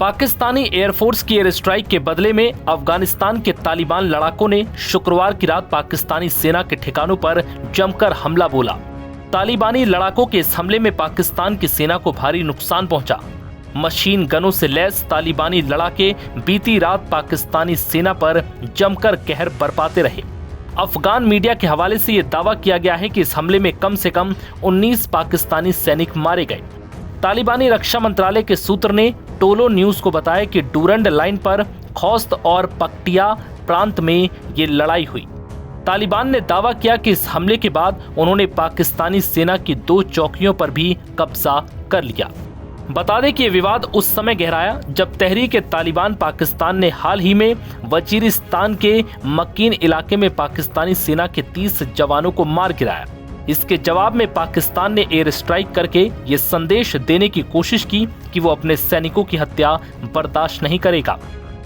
Pakistani air force की air strike के बदले में अफगानिस्तान के तालिबान लड़ाकों ने शुक्रवार की रात पाकिस्तानी सेना के ठिकानों पर जमकर हमला बोला। तालिबानी लड़ाकों के इस हमले में पाकिस्तान की सेना को भारी नुकसान पहुंचा। मशीन गनों से लैस तालिबानी लड़ाके बीती रात पाकिस्तानी सेना पर जमकर कहर बरपाते रहे। अफगान मीडिया के हवाले से यह दावा किया गया है कि इस हमले में कम से कम 19 पाकिस्तानी सैनिक मारे गए। तालिबानी रक्षा मंत्रालय के सूत्र ने टोलो न्यूज को बताया कि डूरंड लाइन पर खौस्त और पक्टिया प्रांत में ये लड़ाई हुई। तालिबान ने दावा किया कि इस हमले के बाद उन्होंने पाकिस्तानी सेना की 2 चौकियों पर भी कब्जा कर लिया। बता दें कि यह विवाद उस समय गहराया जब तहरीक-ए-तालिबान पाकिस्तान ने हाल ही में वजीरिस्तान के मकीन इलाके में पाकिस्तानी सेना के 30 जवानों को मार गिराया। इसके जवाब में पाकिस्तान ने एयर स्ट्राइक करके ये संदेश देने की कोशिश की कि वो अपने सैनिकों की हत्या बर्दाश्त नहीं करेगा।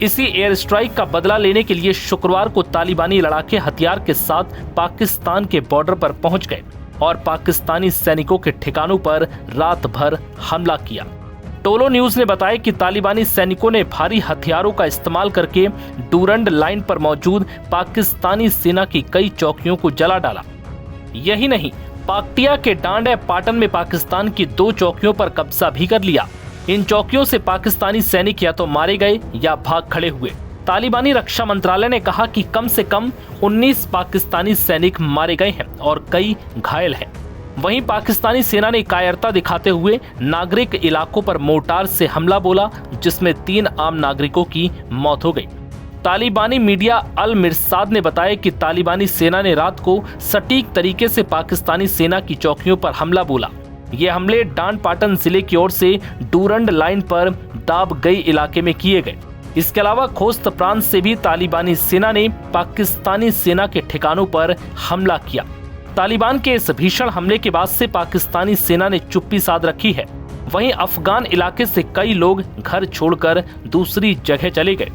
इसी एयर स्ट्राइक का बदला लेने के लिए शुक्रवार को तालिबानी लड़ाके हथियार के साथ पाकिस्तान के बॉर्डर पर पहुंच गए और पाकिस्तानी सैनिकों के ठिकानों पर रात भर हमला किया। टोलो न्यूज ने बताया कि तालिबानी सैनिकों ने भारी हथियारों का इस्तेमाल करके डूरंड लाइन पर मौजूद पाकिस्तानी सेना की कई चौकियों को जला डाला। यही नहीं, पाक्टिया के डांडे पाटन में पाकिस्तान की 2 चौकियों पर कब्जा भी कर लिया। इन चौकियों से पाकिस्तानी सैनिक या तो मारे गए या भाग खड़े हुए। तालिबानी रक्षा मंत्रालय ने कहा कि कम से कम 19 पाकिस्तानी सैनिक मारे गए हैं और कई घायल हैं। वहीं पाकिस्तानी सेना ने कायरता दिखाते हुए नागरिक इलाकों पर मोर्टार से हमला बोला, जिसमें 3 आम नागरिकों की मौत हो गई। तालिबानी मीडिया अल मिरसाद ने बताया कि तालिबानी सेना ने रात को सटीक तरीके से पाकिस्तानी सेना की चौकियों पर हमला बोला। ये हमले डांड पाटन जिले की ओर से डूरंड लाइन पर दाब गई इलाके में किए गए। इसके अलावा खोस्त प्रांत से भी तालिबानी सेना ने पाकिस्तानी सेना के ठिकानों पर हमला किया। तालिबान के इस भीषण हमले के बाद से पाकिस्तानी सेना ने चुप्पी साध रखी है। वहीं अफगान इलाके से कई लोग घर छोड़कर दूसरी जगह चले गए।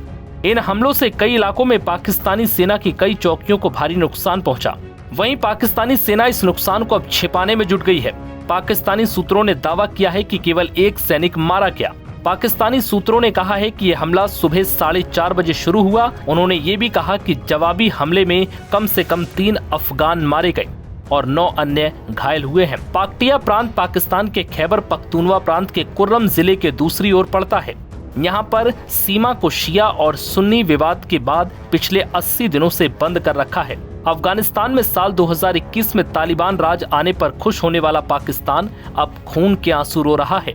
इन हमलों से कई इलाकों में पाकिस्तानी सेना की कई चौकियों को भारी नुकसान पहुंचा। वहीं पाकिस्तानी सेना इस नुकसान को अब छिपाने में जुट गई है। पाकिस्तानी सूत्रों ने दावा किया है कि केवल 1 सैनिक मारा गया। पाकिस्तानी सूत्रों ने कहा है कि यह हमला सुबह 4:30 बजे शुरू हुआ। उन्होंने ये भी कहा कि जवाबी हमले में कम से कम 3 अफगान मारे गए और 9 अन्य घायल हुए हैं। पाक्टिया प्रांत पाकिस्तान के खैबर पख्तूनवा प्रांत के कुर्रम जिले के दूसरी ओर पड़ता है। यहाँ पर सीमा को शिया और सुन्नी विवाद के बाद पिछले 80 दिनों से बंद कर रखा है। अफगानिस्तान में साल 2021 में तालिबान राज आने पर खुश होने वाला पाकिस्तान अब खून के आंसू रो रहा है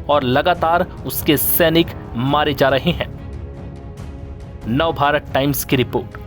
और लगातार उसके सैनिक मारे जा रहे हैं। नव भारत टाइम्स की रिपोर्ट।